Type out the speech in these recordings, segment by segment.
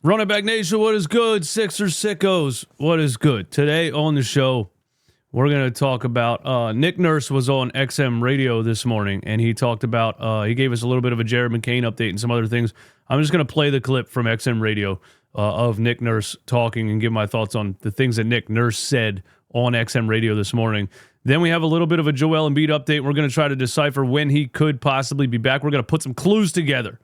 Running Back Nation, what is good? Sixers sickos, what is good? Today on the show, we're going to talk about Nick Nurse was on XM radio this morning, and he talked about, he gave us a little bit of a Jared McCain update and some other things. I'm just going to play the clip from XM radio of Nick Nurse talking and give my thoughts on the things that Nick Nurse said on XM radio this morning. Then we have a little bit of a Joel Embiid update. We're going to try to decipher when he could possibly be back. We're going to put some clues together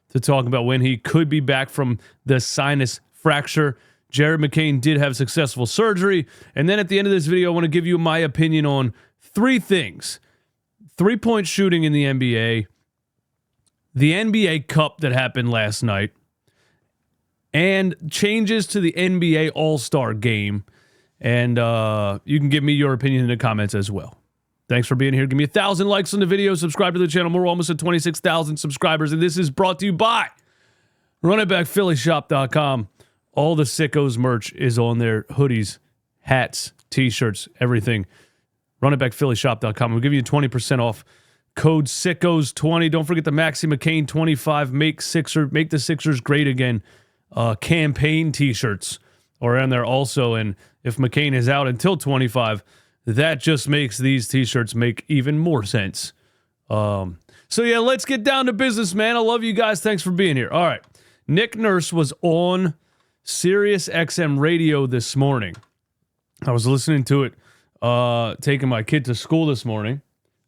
to talk about when he could be back from the sinus fracture. Jared McCain did have successful surgery. And then at the end of this video, I want to give you my opinion on three things. 3-point shooting in the NBA, the NBA Cup that happened last night, and changes to the NBA AllStar Game. And you can give me your opinion in the comments as well. Thanks for being here. Give me 1,000 likes on the video. Subscribe to the channel. We're almost at 26,000 subscribers. And this is brought to you by RUNITBACKPhillyShop.com. All the Sickos merch is on there. Hoodies, hats, t-shirts, everything. RUNITBACKPhillyShop.com. We'll give you 20% off. Code Sickos20. Don't forget the Maxie McCain 25. Make the Sixers great again. Campaign t-shirts are on there also. And if McCain is out until 25, that just makes these t-shirts make even more sense. So yeah, let's get down to business, man. I love you guys. Thanks for being here. All right. Nick Nurse was on SiriusXM radio this morning. I was listening to it, taking my kid to school this morning.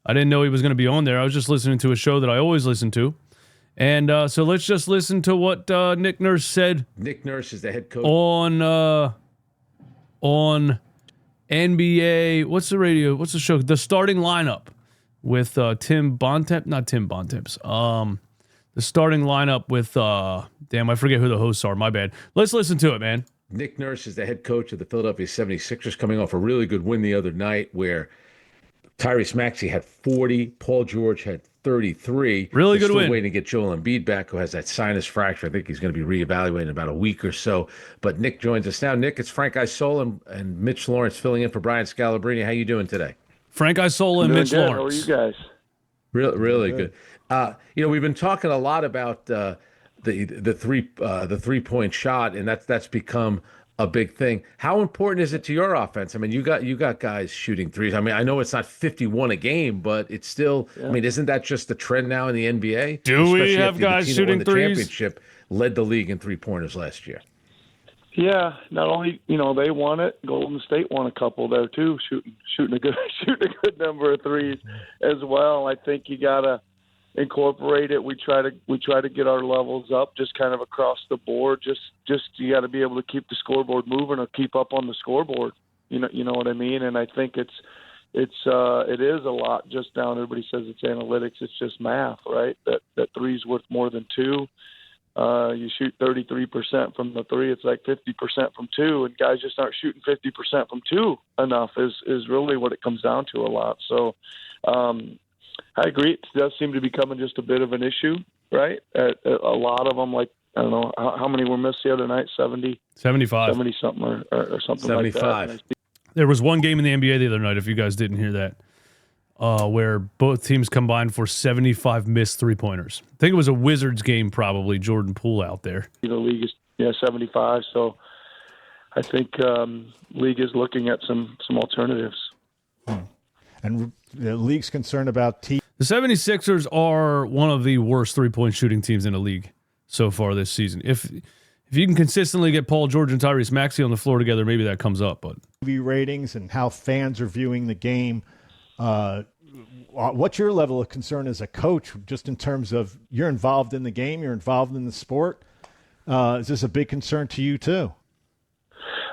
I didn't know he was going to be on there. I was just listening to a show that I always listen to. And so let's just listen to what Nick Nurse said. Nick Nurse is the head coach on NBA. What's the show? The Starting Lineup with Tim Bontemps. Not Tim Bontemps. The starting lineup with I forget who the hosts are. My bad. Let's listen to it, man. Nick Nurse is the head coach of the Philadelphia 76ers, coming off a really good win the other night where Tyrese Maxey had 40, Paul George had 33. Really good still win. Waiting to get Joel Embiid back, who has that sinus fracture. I think he's going to be reevaluated in about a week or so. But Nick joins us now. Nick, it's Frank Isola and Mitch Lawrence filling in for Brian Scalabrine. How you doing today? Frank Isola and Mitch Lawrence. How are you guys? Really good. We've been talking a lot about the 3-point shot, and that's become a big thing. How important is it to your offense? I mean, you got guys shooting threes. I mean, I know it's not 51 a game, but it's still. Yeah. I mean, isn't that just the trend now in the NBA? Do we have guys shooting the threes? Championship led the league in 3-pointers last year. Yeah, not only they won it. Golden State won a couple there too, shooting a good number of threes as well. I think you gotta incorporate it. We try to get our levels up just kind of across the board. Just you got to be able to keep the scoreboard moving or keep up on the scoreboard. You know what I mean? And I think it is a lot just down. Everybody says it's analytics. It's just math, right? That three's worth more than two. You shoot 33% from the three. It's like 50% from two, and guys just aren't shooting 50% from two enough. Is really what it comes down to a lot. So. I agree. It does seem to be becoming just a bit of an issue, right? A lot of them, like, I don't know, how many were missed the other night? 70? 75. 70-something or something 75. Like that. There was one game in the NBA the other night, if you guys didn't hear that, where both teams combined for 75 missed three-pointers. I think it was a Wizards game, probably, Jordan Poole out there. The league is 75, so I think league is looking at some alternatives. And the league's concerned about The 76ers are one of the worst three-point shooting teams in the league so far this season. If you can consistently get Paul George and Tyrese Maxey on the floor together, maybe that comes up. But TV ratings and how fans are viewing the game, what's your level of concern as a coach, just in terms of you're involved in the game, you're involved in the sport? Is this a big concern to you too?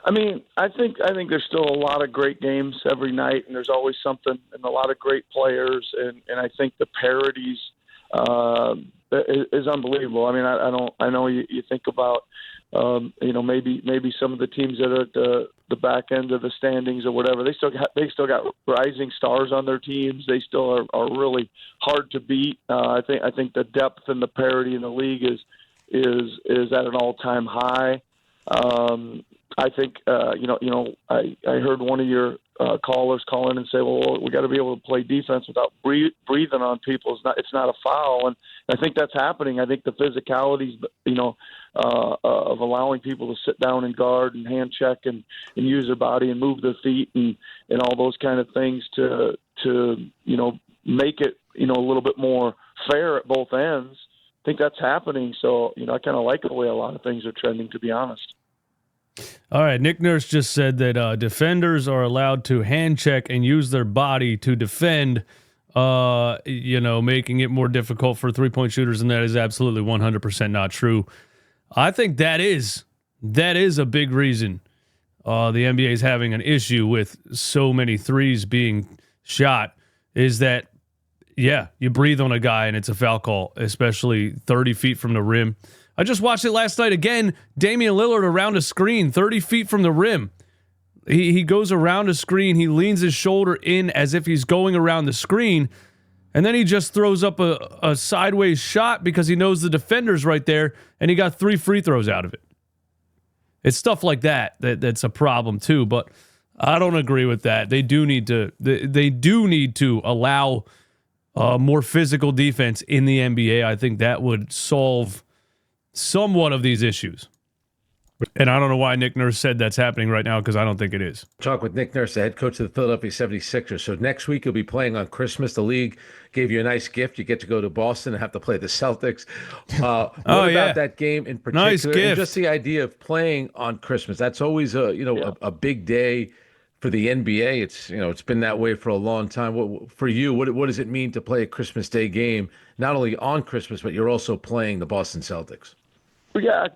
I mean, I think there's still a lot of great games every night, and there's always something, and a lot of great players, and I think the parodies is unbelievable. I mean, I know you think about maybe some of the teams that are at the back end of the standings or whatever. They still got rising stars on their teams. They still are really hard to beat. I think the depth and the parity in the league is at an all-time high. I think I heard one of your callers call in and say, well, we got to be able to play defense without breathing on people. It's not a foul. And I think that's happening. I think the physicalities, of allowing people to sit down and guard and hand check and use their body and move their feet and all those kind of things to make it, a little bit more fair at both ends. I think that's happening. So, I kind of like the way a lot of things are trending, to be honest. All right, Nick Nurse just said that defenders are allowed to hand check and use their body to defend, making it more difficult for three-point shooters, and that is absolutely 100% not true. I think that is a big reason the NBA is having an issue with so many threes being shot, is that, you breathe on a guy and it's a foul call, especially 30 feet from the rim. I just watched it last night again. Damian Lillard around a screen, 30 feet from the rim. He goes around a screen. He leans his shoulder in as if he's going around the screen. And then he just throws up a sideways shot because he knows the defender's right there. And he got 3 free throws out of it. It's stuff like that's a problem too. But I don't agree with that. They do need to allow more physical defense in the NBA. I think that would solve somewhat of these issues. And I don't know why Nick Nurse said that's happening right now, because I don't think it is. Talk with Nick Nurse, the head coach of the Philadelphia 76ers. So next week you'll be playing on Christmas. The league gave you a nice gift. You get to go to Boston and have to play the Celtics. What about that game in particular? Nice gift. And just the idea of playing on Christmas. That's always a big day for the NBA. It's been that way for a long time. For you, what does it mean to play a Christmas Day game, not only on Christmas, but you're also playing the Boston Celtics? Yeah,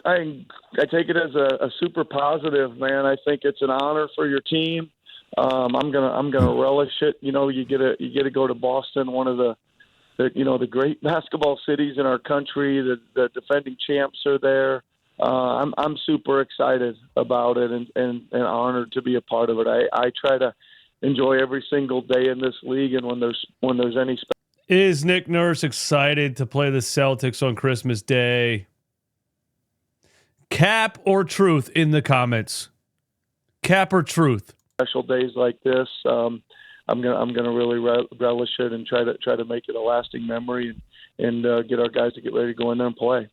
I take it as a super positive, man. I think it's an honor for your team. I'm gonna relish it. You get to go to Boston, one of the great basketball cities in our country. The defending champs are there. I'm super excited about it and honored to be a part of it. I try to enjoy every single day in this league, and when there's any. Is Nick Nurse excited to play the Celtics on Christmas Day? Cap or truth in the comments? Cap or truth? Special days like this, I'm gonna really relish it and try to make it a lasting memory and get our guys to get ready to go in there and play.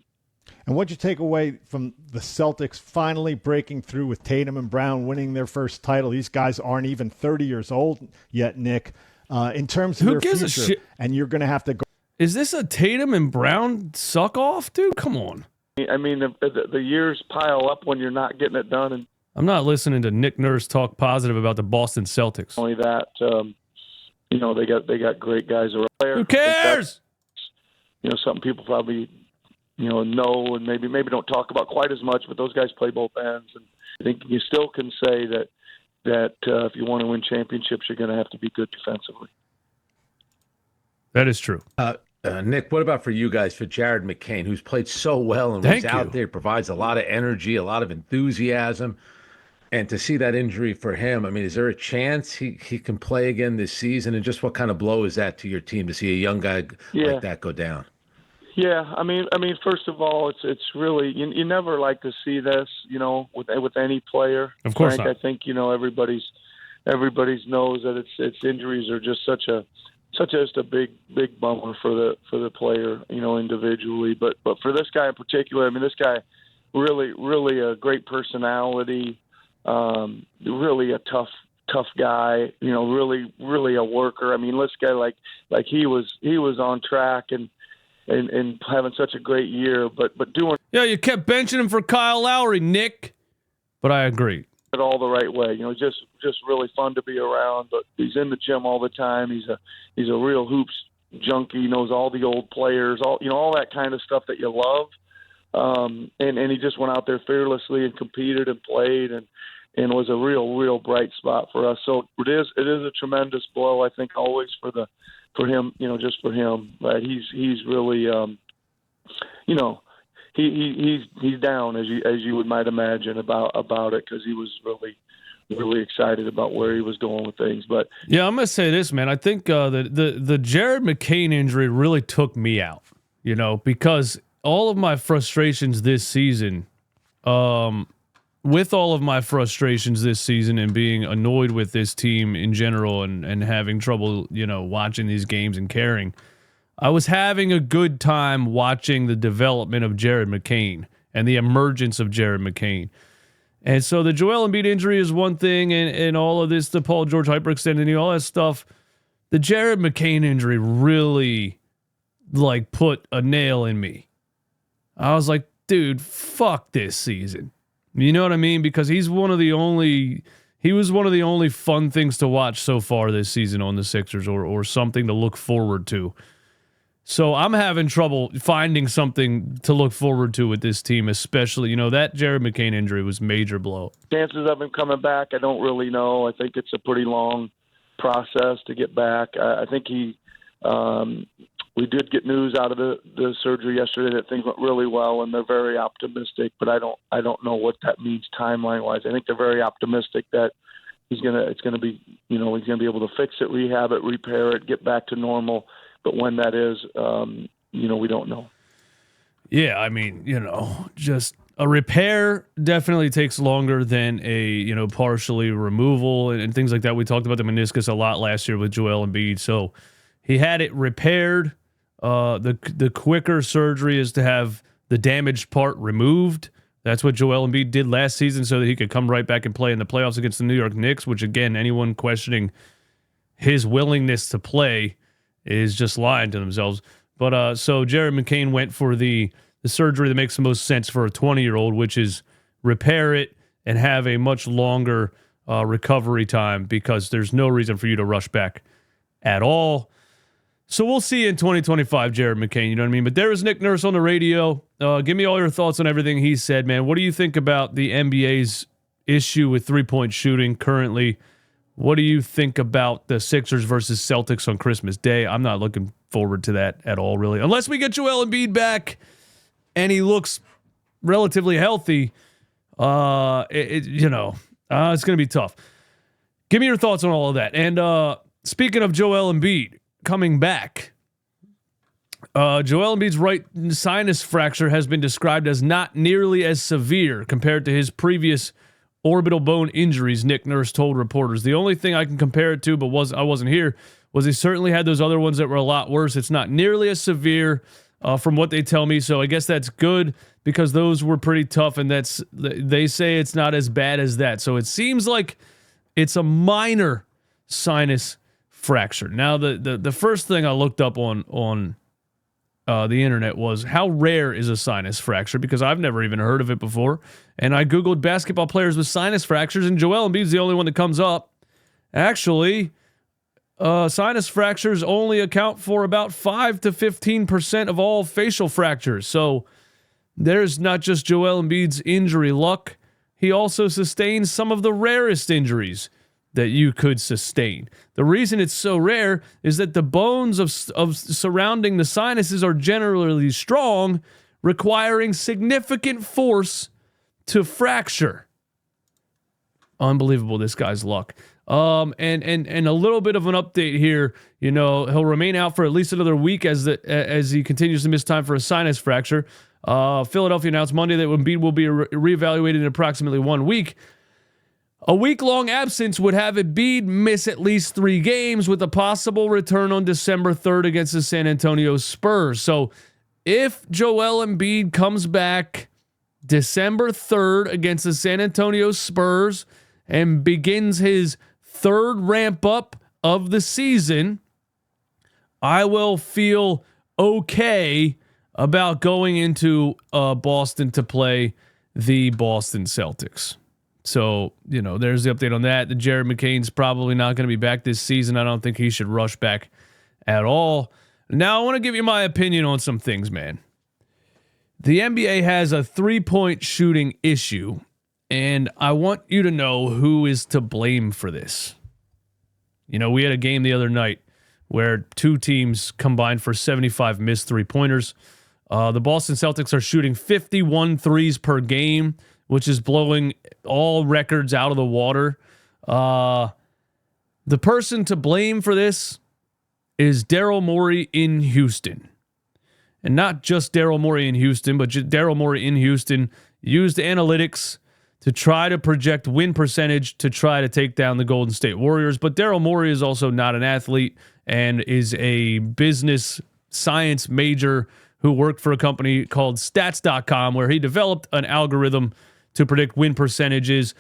And what'd you take away from the Celtics finally breaking through with Tatum and Brown winning their first title? These guys aren't even 30 years old yet, Nick. In terms of Who their gives future, a shit? And you're going to have to go. Is this a Tatum and Brown suck off, dude? Come on. I mean, the years pile up when you're not getting it done. And I'm not listening to Nick Nurse talk positive about the Boston Celtics. only that, they got great guys around there. Who cares? Some people probably, know and maybe don't talk about quite as much, but those guys play both ends. And I think you still can say that if you want to win championships, you're going to have to be good defensively. That is true. Nick, what about for you guys, for Jared McCain, who's played so well and was out there, provides a lot of energy, a lot of enthusiasm, and to see that injury for him, I mean, is there a chance he can play again this season? And just what kind of blow is that to your team to see a young guy like that go down? Yeah, I mean, first of all, it's really you never like to see this, with any player. Of course, Frank, I think everybody's knows that it's injuries are just such a big bummer for the player, individually. But for this guy in particular, I mean, this guy really a great personality, really a tough guy, really a worker. I mean, this guy like he was on track and having such a great year, but doing you kept benching him for Kyle Lowry, Nick. But I agree. It all the right way, just really fun to be around. But he's in the gym all the time. He's a real hoops junkie. He knows all the old players, all that kind of stuff that you love. And he just went out there fearlessly and competed and played and was a real bright spot for us. So it is a tremendous blow, I think, always for him, just for him. Right? He's really, he's down as you might imagine about it, because he was really excited about where he was going with things. But yeah, I'm gonna say this, man. I think the Jared McCain injury really took me out, because all of my frustrations this season, with all of my frustrations this season and being annoyed with this team in general and having trouble, watching these games and caring, I was having a good time watching the development of Jared McCain and the emergence of Jared McCain. And so the Joel Embiid injury is one thing, and all of this, the Paul George hyperextended, all that stuff. The Jared McCain injury really, put a nail in me. I was like, dude, fuck this season. You know what I mean? Because he was one of the only fun things to watch so far this season on the Sixers, or something to look forward to. So I'm having trouble finding something to look forward to with this team, especially, that Jared McCain injury was major blow. Chances of him coming back, I don't really know. I think it's a pretty long process to get back. I think we did get news out of the surgery yesterday that things went really well, and they're very optimistic, but I don't know what that means timeline-wise. I think they're very optimistic that he's going to be able to fix it, rehab it, repair it, get back to normal. But when that is, we don't know. Yeah, I mean, just a repair definitely takes longer than a, partially removal and things like that. We talked about the meniscus a lot last year with Joel Embiid. So he had it repaired. The quicker surgery is to have the damaged part removed. That's what Joel Embiid did last season so that he could come right back and play in the playoffs against the New York Knicks, which, again, anyone questioning his willingness to play is just lying to themselves. But so Jared McCain went for the surgery that makes the most sense for a 20-year-old, which is repair it and have a much longer recovery time, because there's no reason for you to rush back at all. So we'll see in 2025, Jared McCain, you know what I mean? But there is Nick Nurse on the radio. Give me all your thoughts on everything he said, man. What do you think about the NBA's issue with three-point shooting currently? What do you think about the Sixers versus Celtics on Christmas Day? I'm not looking forward to that at all, really. Unless we get Joel Embiid back and he looks relatively healthy, it's going to be tough. Give me your thoughts on all of that. And speaking of Joel Embiid coming back, Joel Embiid's right sinus fracture has been described as not nearly as severe compared to his previous orbital bone injuries, Nick Nurse told reporters. The only thing I can compare it to, but I wasn't here, was he certainly had those other ones that were a lot worse. It's not nearly as severe from what they tell me, so I guess that's good, because those were pretty tough, and they say it's not as bad as that. So it seems like it's a minor sinus fracture. Now, the first thing I looked up on the internet was, how rare is a sinus fracture? Because I've never even heard of it before. And I Googled basketball players with sinus fractures, and Joel Embiid's the only one that comes up. Actually, sinus fractures only account for about 5 to 15% of all facial fractures. So there's not just Joel Embiid's injury luck. He also sustains some of the rarest injuries that you could sustain. The reason it's so rare is that the bones of surrounding the sinuses are generally strong, requiring significant force to fracture. Unbelievable, this guy's luck. And a little bit of an update here. He'll remain out for at least another week as he continues to miss time for a sinus fracture. Philadelphia announced Monday that Embiid will be reevaluated in approximately 1 week. A week-long absence would have Embiid miss at least 3 games, with a possible return on December 3rd against the San Antonio Spurs. So if Joel Embiid comes back December 3rd against the San Antonio Spurs and begins his 3rd ramp-up of the season, I will feel okay about going into Boston to play the Boston Celtics. So, there's the update on that. The Jared McCain's probably not going to be back this season. I don't think he should rush back at all. Now, I want to give you my opinion on some things, man. The NBA has a three-point shooting issue, and I want you to know who is to blame for this. We had a game the other night where 2 teams combined for 75 missed three-pointers. The Boston Celtics are shooting 51 threes per game, which is blowing all records out of the water. The person to blame for this is Daryl Morey in Houston. And not just Daryl Morey in Houston, but Daryl Morey in Houston used analytics to try to project win percentage to try to take down the Golden State Warriors. But Daryl Morey is also not an athlete and is a business science major who worked for a company called Stats.com, where he developed an algorithm to predict win percentages.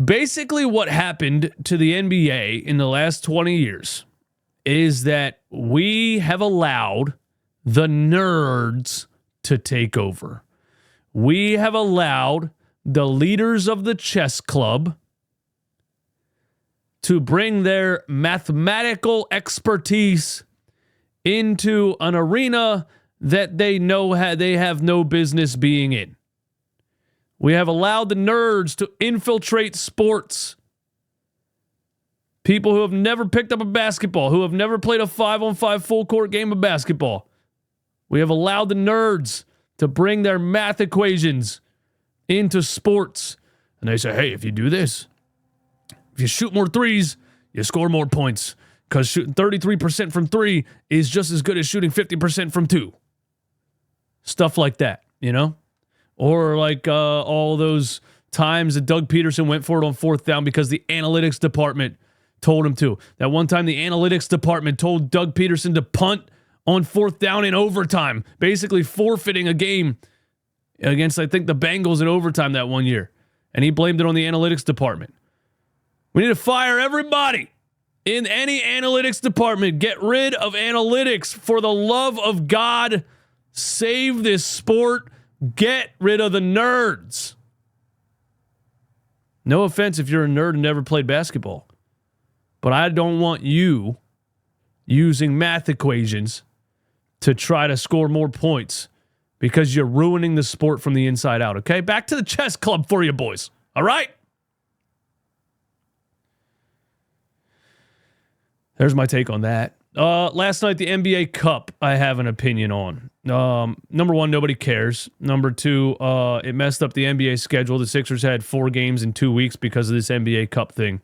Basically, what happened to the NBA in the last 20 years is that we have allowed the nerds to take over. We have allowed the leaders of the chess club to bring their mathematical expertise into an arena that they know they have no business being in. We have allowed the nerds to infiltrate sports. People who have never picked up a basketball, who have never played a 5-on-5 full court game of basketball. We have allowed the nerds to bring their math equations into sports. And they say, hey, if you do this, if you shoot more threes, you score more points. Because shooting 33% from three is just as good as shooting 50% from two. Stuff like that, you know? Or like all those times that Doug Peterson went for it on fourth down because the analytics department told him to. That one time the analytics department told Doug Peterson to punt on fourth down in overtime, basically forfeiting a game against, I think, the Bengals in overtime that one year. And he blamed it on the analytics department. We need to fire everybody in any analytics department. Get rid of analytics for the love of God. Save this sport. Get rid of the nerds. No offense if you're a nerd and never played basketball, but I don't want you using math equations to try to score more points because you're ruining the sport from the inside out, okay? Back to the chess club for you boys, all right? There's my take on that. Last night, the NBA Cup, I have an opinion on. Number one, nobody cares. Number two, it messed up the NBA schedule. The Sixers had 4 games in 2 weeks because of this NBA Cup thing.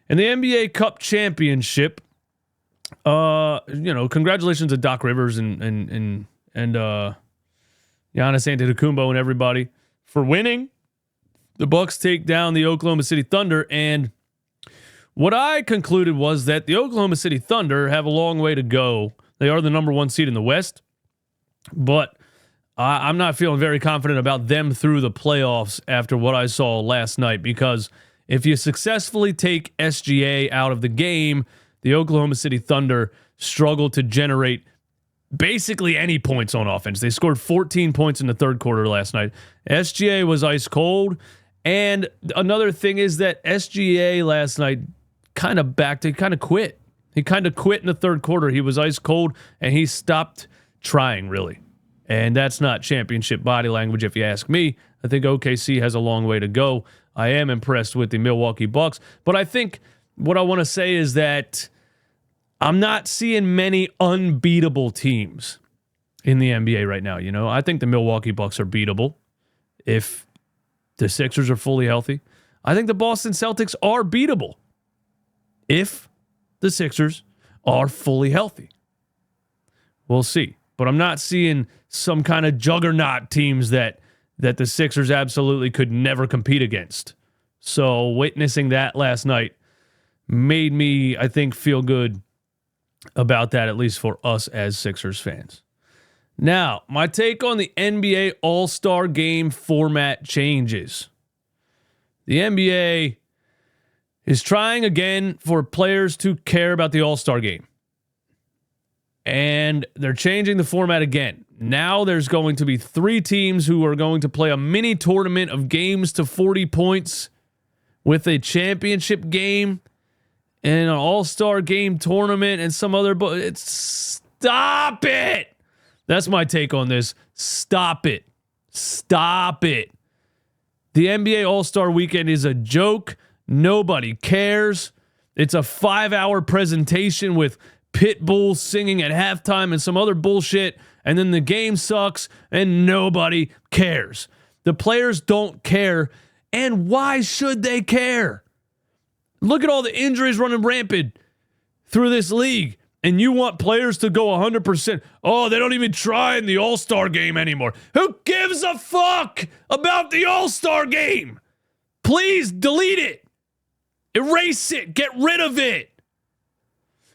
And the NBA Cup championship, congratulations to Doc Rivers and Giannis Antetokounmpo and everybody for winning. The Bucks take down the Oklahoma City Thunder, and what I concluded was that the Oklahoma City Thunder have a long way to go. They are the number 1 seed in the West, but I'm not feeling very confident about them through the playoffs after what I saw last night, because if you successfully take SGA out of the game, the Oklahoma City Thunder struggled to generate basically any points on offense. They scored 14 points in the third quarter last night. SGA was ice cold, and another thing is that SGA last night kind of quit. He kind of quit in the third quarter. He was ice cold, and he stopped trying, really. And that's not championship body language, if you ask me. I think OKC has a long way to go. I am impressed with the Milwaukee Bucks. But I think what I want to say is that I'm not seeing many unbeatable teams in the NBA right now. You know, I think the Milwaukee Bucks are beatable if the Sixers are fully healthy. I think the Boston Celtics are beatable if the Sixers are fully healthy. We'll see. But I'm not seeing some kind of juggernaut teams that the Sixers absolutely could never compete against. So witnessing that last night made me, I think, feel good about that, at least for us as Sixers fans. Now, my take on the NBA All-Star Game format changes. The NBA is trying again for players to care about the All-Star Game. And they're changing the format again. Now there's going to be 3 teams who are going to play a mini tournament of games to 40 points with a championship game and an All-Star Game tournament and some other... Stop it! That's my take on this. Stop it. Stop it. The NBA All-Star Weekend is a joke. Nobody cares. It's a 5-hour presentation with Pitbull singing at halftime and some other bullshit, and then the game sucks and nobody cares. The players don't care, and why should they care? Look at all the injuries running rampant through this league, and you want players to go 100%. Oh, they don't even try in the All-Star Game anymore. Who gives a fuck about the All-Star Game? Please delete it. Erase it. Get rid of it.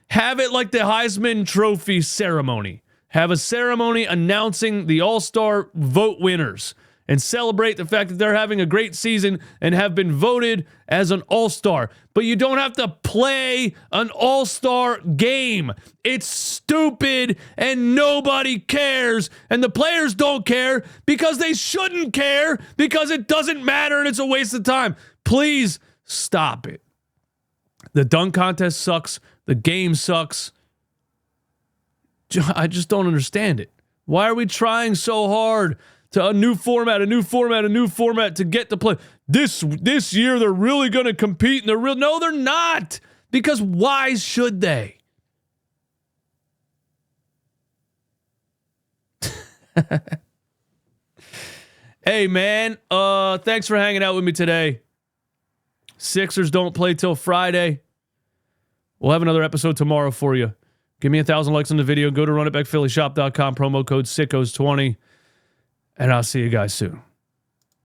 Have it like the Heisman Trophy ceremony. Have a ceremony announcing the All-Star vote winners and celebrate the fact that they're having a great season and have been voted as an All-Star. But you don't have to play an All-Star game. It's stupid and nobody cares. And the players don't care because they shouldn't care because it doesn't matter and it's a waste of time. Please stop it. The dunk contest sucks. The game sucks. I just don't understand it. Why are we trying so hard to a new format to get to play? This year they're really going to compete and no, they're not. Because why should they? Hey man, thanks for hanging out with me today. Sixers don't play till Friday. We'll have another episode tomorrow for you. Give me 1,000 likes on the video. Go to runitbackphillyshop.com, promo code SICKOS20. And I'll see you guys soon.